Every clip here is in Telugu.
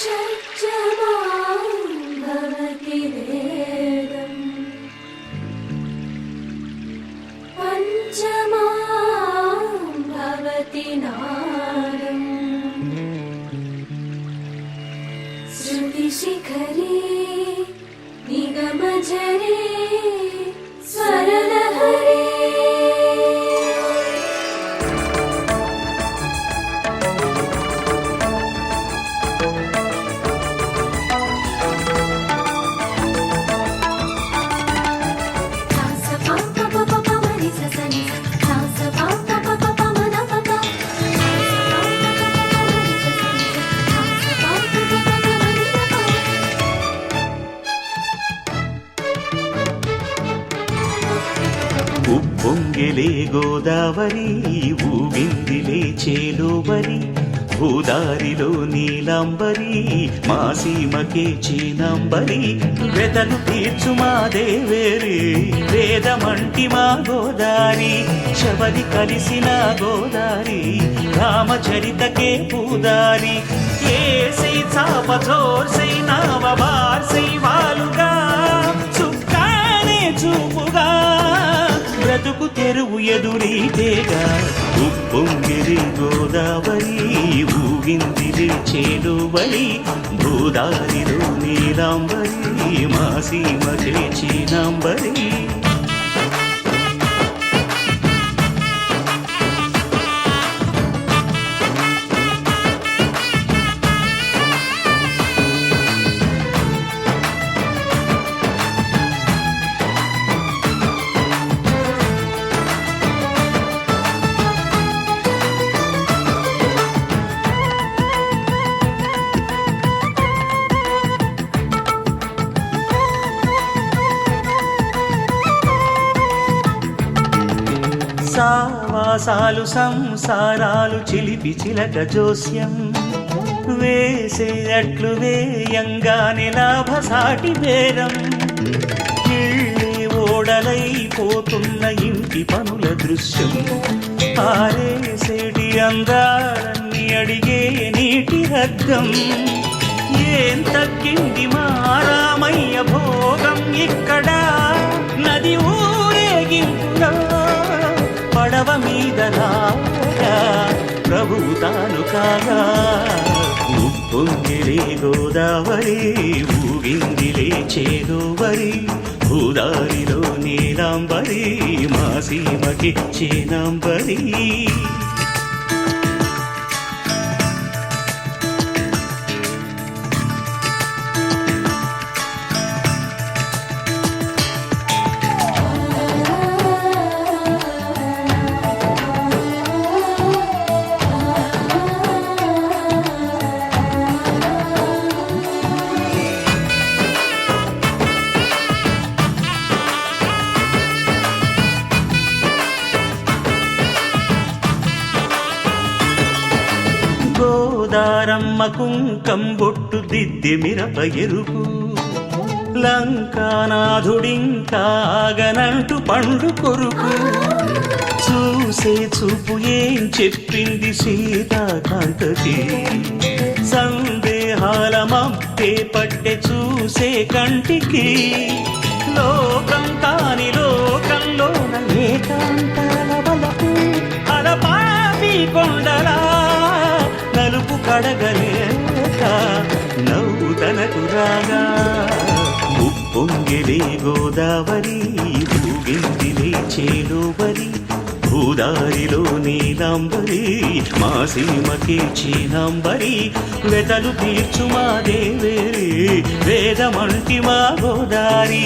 షట్జమాం భవతి వేదం పంచమాం భవతి నాదం శృతిశిఖరే నిగమజరే స్వరలహరే ఉప్పొంగిలే గోదావరి ఊగిందిలే చేలోవరి భూదారిలో నీలాంబరి మా సీమకే చీనాంబరి వెతలు తీర్చు మా దేవేరి వేదమంటి మా గోదారి శబరి కలిసిన గోదారి రామచరితకే పూదారి ఏసై చాపచోర్సై నావబార్సై వాలుగా చుక్కానే చూపుగా బ్రతుకు తెరువు ఎదురీతేగా ఉప్పొంగిరి గోదావరి ఊగిందిరి చేలువరి భూదారిలో నీలాంబరి మా సీమకే చీనాంబరి సావాసాలు సంసారాలు చిలిపి చిలక జోస్యం వేసేటట్లు వేయంగానే లాభసాటి బేరం ఇళ్ళే ఓడలైపోతున్న ఇంటి పనుల దృశ్యం ఆరేసేటి అందాలన్నీ అడిగే నీటి రగ్గం ఏం తగ్గింది మా రామయ్య భోగం ఇక్కడ నది ఊరేగింపులో పడవ మీద రాగా ప్రభువు తాను కాగా ఉప్పొంగిలే గోదావరి ఊగిందిలే చేలోవరి భూదారిలో నీలాంబరి మా సీమకి చీనాంబరి గోదారమ్మ కుంకం బొట్టు దిద్దె మిరప ఎరుపు లంకానాథుడింకాగనంటూ పండు కొరుకు చూసే చూపు ఏం చెప్పింది సీతాకాంతకి సందేహాల మబ్బే పట్టె చూసే కంటికి లోకం కాని లోకంలోన ఏకాంతాల వలపు అలపాపి కొండలా నలుపు కడగలేక నవ్వుతనకు రాగా ఉప్పొంగిలే గోదావరి ఊగిందిలే చేలోవరి భూదారిలో నీలాంబరి మా సీమకే చీనాంబరి వెతలు తీర్చు మా దేవేరి వేదమంటి మా గోదారి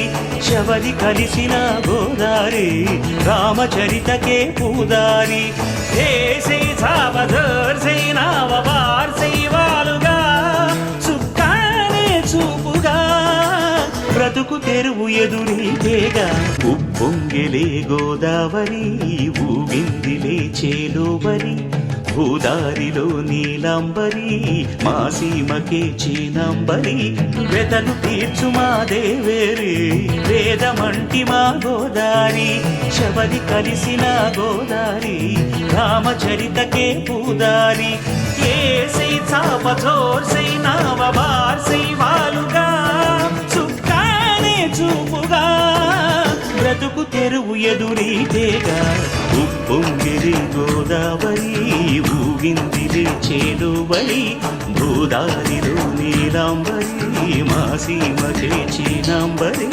శబరి కలిసిన గోదారి రామచరితకే పూదారి ఏసై సావధర్సై నావబార్సై వాలుగా చుక్కానే చూపుగా బ్రతుకు తెరువు ఎదురీతేగా ఉప్పొంగిలే గోదావరి ఊగిందిలే చేలోవరి భూదారిలో నీలాంబరి మా సీమకే చీనాంబరి వెతలు తీర్చు మా దేవేరి వేదమంటి మా గోదారి శబరి కలిసిన గోదారి రామచరితకే పూదారి ఏసై చాపచోర్సై నావ బార్సి వాలుగా చుక్కానే చూపుగా బ్రతుకు తెరువు ఎదురీతేగా ఉప్పొంగిరి గోదావరి ఊగిందిరి చేడుబడి భూదారిలో నీలాంబరి మాసీమకే చీనాంబరి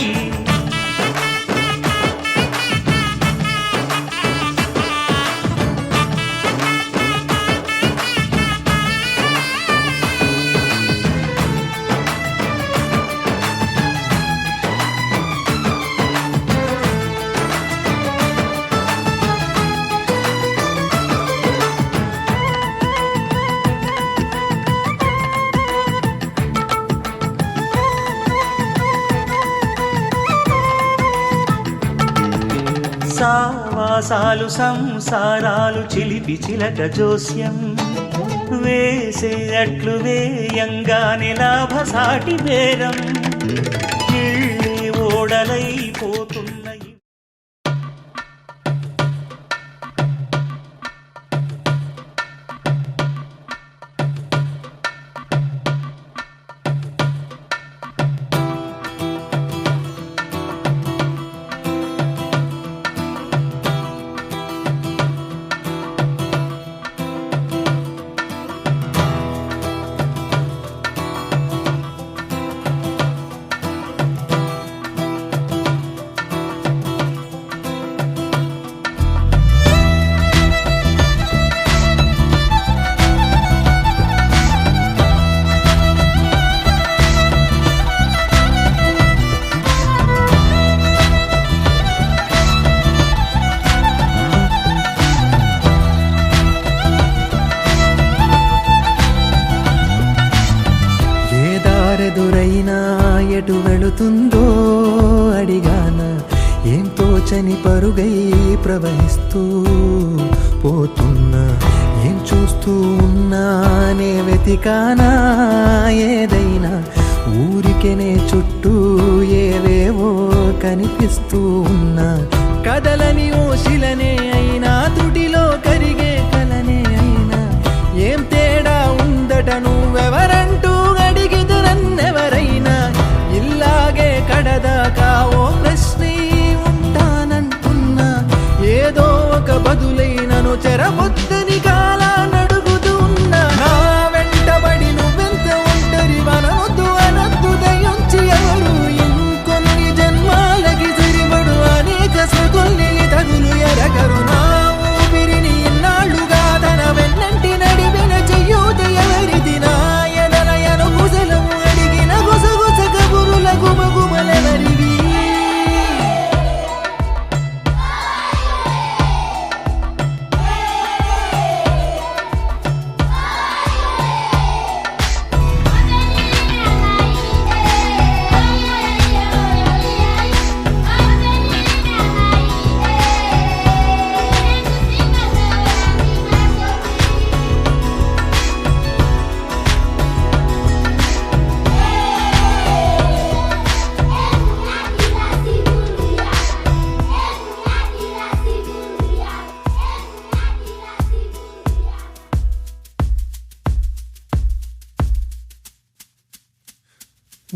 సావాసాలు సంసారాలు చిలిపి చిలక జోస్యం వేసే అట్లు వేయంగానే లాభసాటి బేరం ఇళ్ళే ఓడలైపోతున్నాయి. ఎదురైనా ఎటు వెళుతుందో అడిగాన ఏం తోచని పరుగై ప్రవహిస్తూ పోతున్నా ఏం చూస్తూ ఉన్నానే వెతికానా ఏదైనా ఊరికెనే చుట్టూ ఏవేవో కనిపిస్తూ ఉన్నా కదలని ఓశిలనే అయినా తుడిలో కరిగే కలనే అయినా ఏం తేడా ఉందట నువ్వెవరంటూ అడిగితే నన్నెవరైనా ఇల్లాగే కడదాకా ఓ ప్రశ్నే ఉంటానంటున్నా ఏదో ఒక బదులైనను చెరబొద్దని కాలా నడుగుతూ ఉన్నా నా వెంటబడి నువ్వెంత ఒంటరి వనవద్దు అనద్దు దయించి ఎవరు ఇంకొన్ని జన్మాలకి సరిపడు అనేక సృతుల్ని తగులు ఎరగరు నా ఊపిరిని ఇన్నాళ్ళుగా తన వెన్నంటి నడిపిన చెయ్యూత ఎవరిది నా ఎదరయను గుసలము అడిగిన గుసగుస కబురుల గుమగుమలెవరివి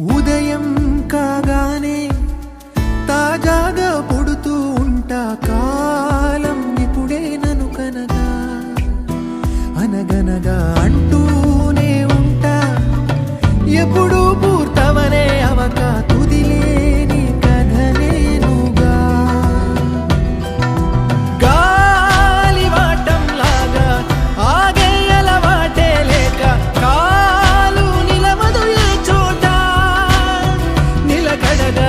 ఉదయం కాగానే తాజాగా పుడుతూ ఉంటా కాలం ఇప్పుడే నన్ను కనగా అనగనగా అంటూనే ఉంటా ఎప్పుడూ పూర్తవనే అవక తుదిలేని కథనేనుగా గాలివాటంలాగా ఆగే అలవాటే లేక కాలు నిలవదు ఏ చోట నిలకడగా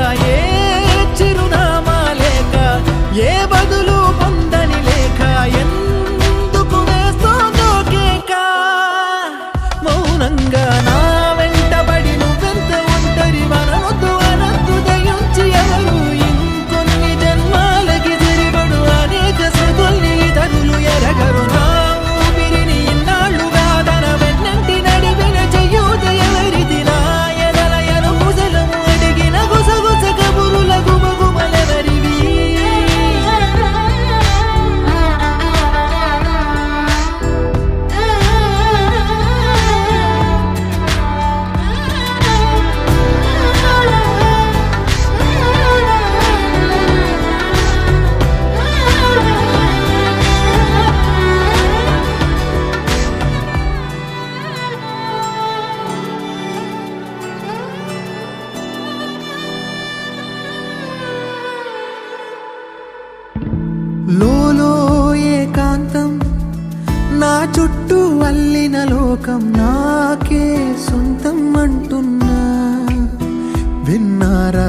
అల్లిన లోకం నాకే సొంతం అంటున్నా విన్నారా